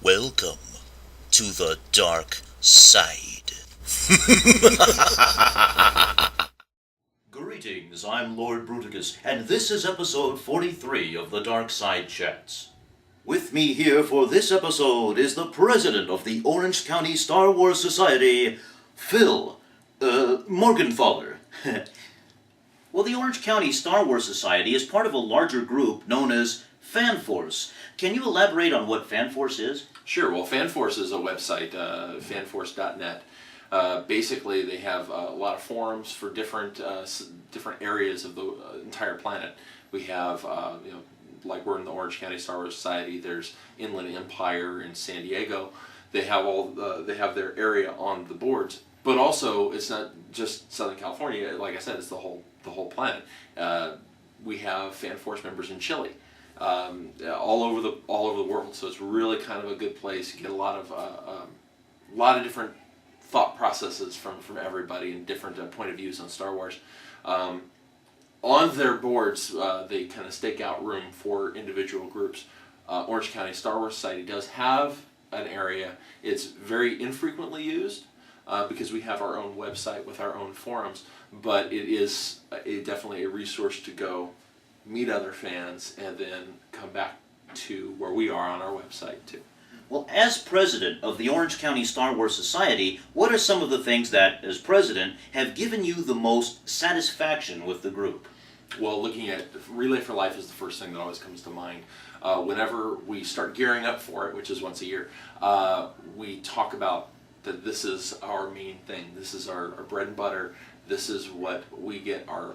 Welcome to the dark side. Greetings, I'm Lord Bruticus, and this is episode 43 of the Dark Side Chats. With me here for this episode is the president of the Orange County Star Wars Society, Phil, Morgenthaler. Well, the Orange County Star Wars Society is part of a larger group known as FanForce. Can you elaborate on what FanForce is? Sure. Well, FanForce is a website, fanforce.net. Basically, they have a lot of forums for different areas of the entire planet. We have, like we're in the Orange County Star Wars Society. There's Inland Empire in San Diego. They have they have their area on the boards. But also, it's not just Southern California. Like I said, it's the whole planet. We have FanForce members in Chile. All over the world, so it's really kind of a good place. You get a lot of different thought processes from everybody and different point of views on Star Wars. On their boards, they kind of stake out room for individual groups. Orange County Star Wars Society does have an area. It's very infrequently used because we have our own website with our own forums, but it is definitely a resource to go meet other fans, and then come back to where we are on our website too. Well, as president of the Orange County Star Wars Society, what are some of the things that, as president, have given you the most satisfaction with the group? Well, looking at Relay for Life is the first thing that always comes to mind. Whenever we start gearing up for it, which is once a year, we talk about that this is our main thing. This is our bread and butter. This is what we get our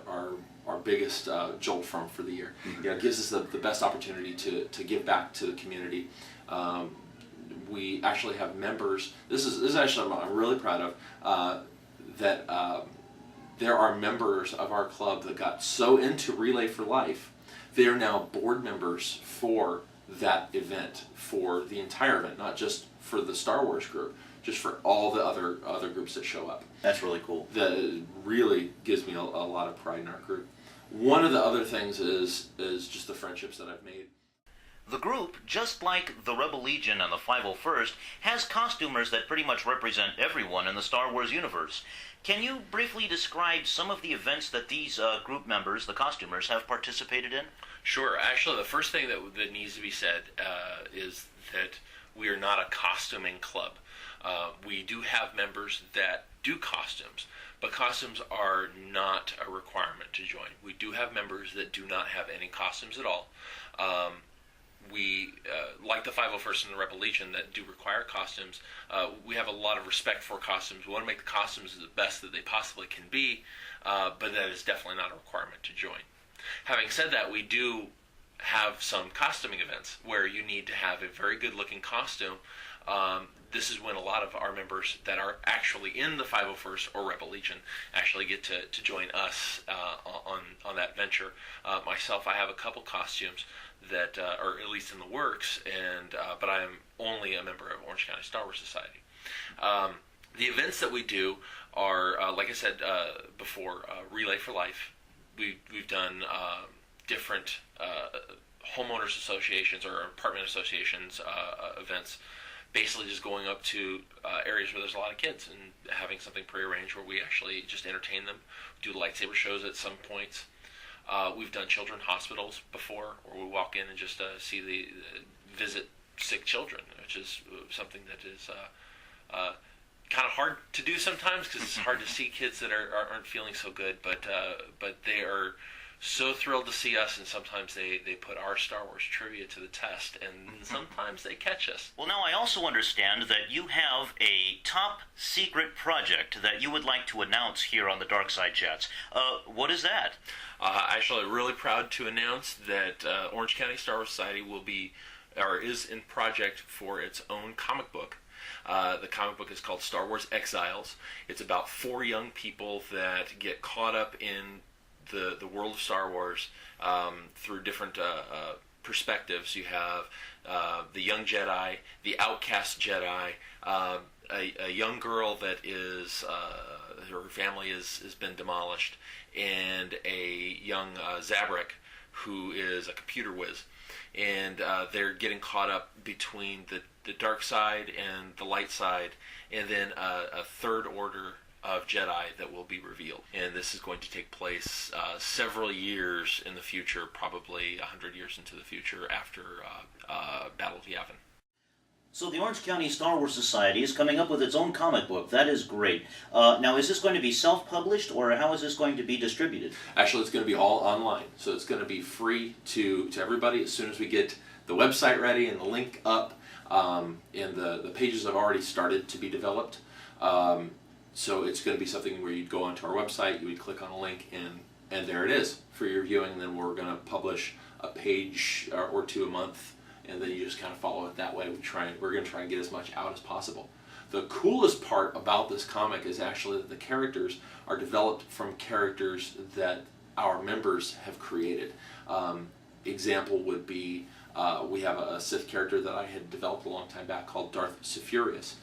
biggest jolt from for the year. Mm-hmm. It gives us the best opportunity to give back to the community. We actually have members. This is actually I'm really proud of that. There are members of our club that got so into Relay for Life, they are now board members for that event, for the entire event, not just for the Star Wars group, just for all the other groups that show up. That's really cool. That really gives me a lot of pride in our group. One of the other things is just the friendships that I've made. The group, just like the Rebel Legion and the 501st, has costumers that pretty much represent everyone in the Star Wars universe. Can you briefly describe some of the events that these group members, the costumers, have participated in? Sure. Actually, the first thing that needs to be said is that we are not a costuming club. We do have members that do costumes, but costumes are not a requirement to join. We do have members that do not have any costumes at all. We, like the 501st and the Rebel Legion that do require costumes, we have a lot of respect for costumes. We want to make the costumes the best that they possibly can be, but that is definitely not a requirement to join. Having said that, we do have some costuming events where you need to have a very good looking costume. This is when a lot of our members that are actually in the 501st or Rebel Legion actually get to join us on that venture. Myself, I have a couple costumes that are at least in the works, but I am only a member of Orange County Star Wars Society. The events that we do are, like I said before, Relay for Life. We've done different homeowners associations or apartment associations events, basically just going up to areas where there's a lot of kids and having something prearranged where we actually just entertain them, do lightsaber shows at some points. We've done children's hospitals before, where we walk in and just visit sick children, which is something that is kind of hard to do sometimes because it's hard to see kids that aren't feeling so good, but they are so thrilled to see us, and sometimes they put our Star Wars trivia to the test, and sometimes they catch us. Well, now I also understand that you have a top secret project that you would like to announce here on the Dark Side Chats. What is that? Actually, really proud to announce that Orange County Star Wars Society is in project for its own comic book. The comic book is called Star Wars Exiles. It's about 4 young people that get caught up in the world of Star Wars through different perspectives. You have the young Jedi, the outcast Jedi, a young girl that is her family has been demolished, and a young Zabrak who is a computer whiz. and they're getting caught up between the dark side and the light side, and then a third order of Jedi that will be revealed. And this is going to take place several years in the future, probably 100 years into the future after Battle of Yavin. So the Orange County Star Wars Society is coming up with its own comic book. That is great. Now, is this going to be self-published, or how is this going to be distributed? Actually, it's going to be all online. So it's going to be free to everybody as soon as we get the website ready and the link up. And the pages have already started to be developed. So it's going to be something where you'd go onto our website, you would click on a link, and there it is for your viewing. And then we're going to publish a page or two a month, and then you just kind of follow it that way. We're going to try and get as much out as possible. The coolest part about this comic is actually that the characters are developed from characters that our members have created. Example would be, we have a Sith character that I had developed a long time back called Darth Sephiroth,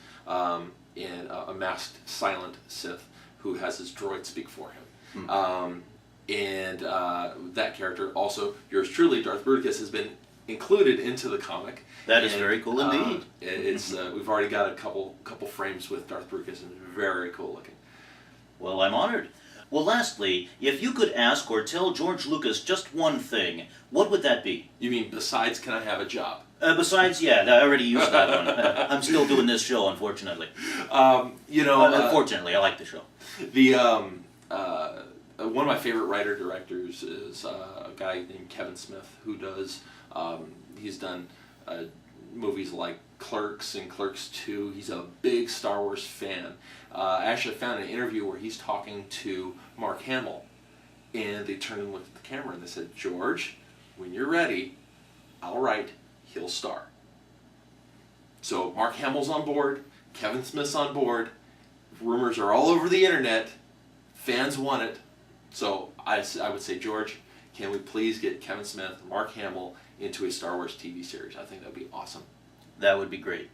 and a masked silent Sith who has his droid speak for him. That character, also yours truly, Darth Bruticus, has been included into the comic. That is very cool indeed. It's we've already got a couple frames with Darth Bruticus, and it's very cool looking. Well, I'm honored. Well, lastly, if you could ask or tell George Lucas just one thing, what would that be? You mean besides, can I have a job? Besides, yeah, I already used that one. I'm still doing this show, unfortunately. Unfortunately, I like the show. The one of my favorite writer-directors is a guy named Kevin Smith, who does, he's done movies like Clerks and Clerks 2. He's a big Star Wars fan. I actually found an interview where he's talking to Mark Hamill, and they turned and looked at the camera and they said, "George, when you're ready, I'll write, he'll star." So Mark Hamill's on board, Kevin Smith's on board, rumors are all over the internet, fans want it. So I would say, George, can we please get Kevin Smith, Mark Hamill into a Star Wars TV series? I think that would be awesome. That would be great.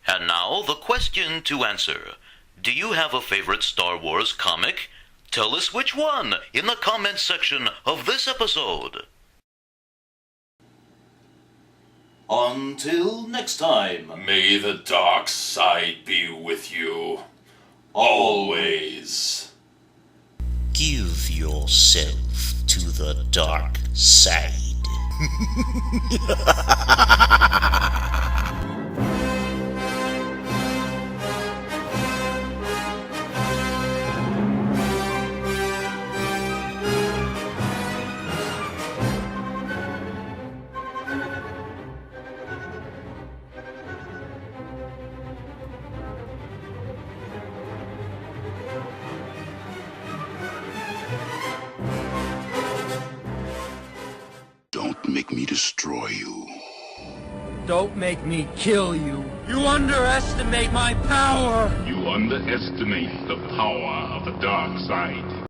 And now, the question to answer. Do you have a favorite Star Wars comic? Tell us which one in the comments section of this episode. Until next time. May the dark side be with you. Always. Give yourself to the dark side. Don't make me destroy you. Don't make me kill you. You underestimate my power. You underestimate the power of the dark side.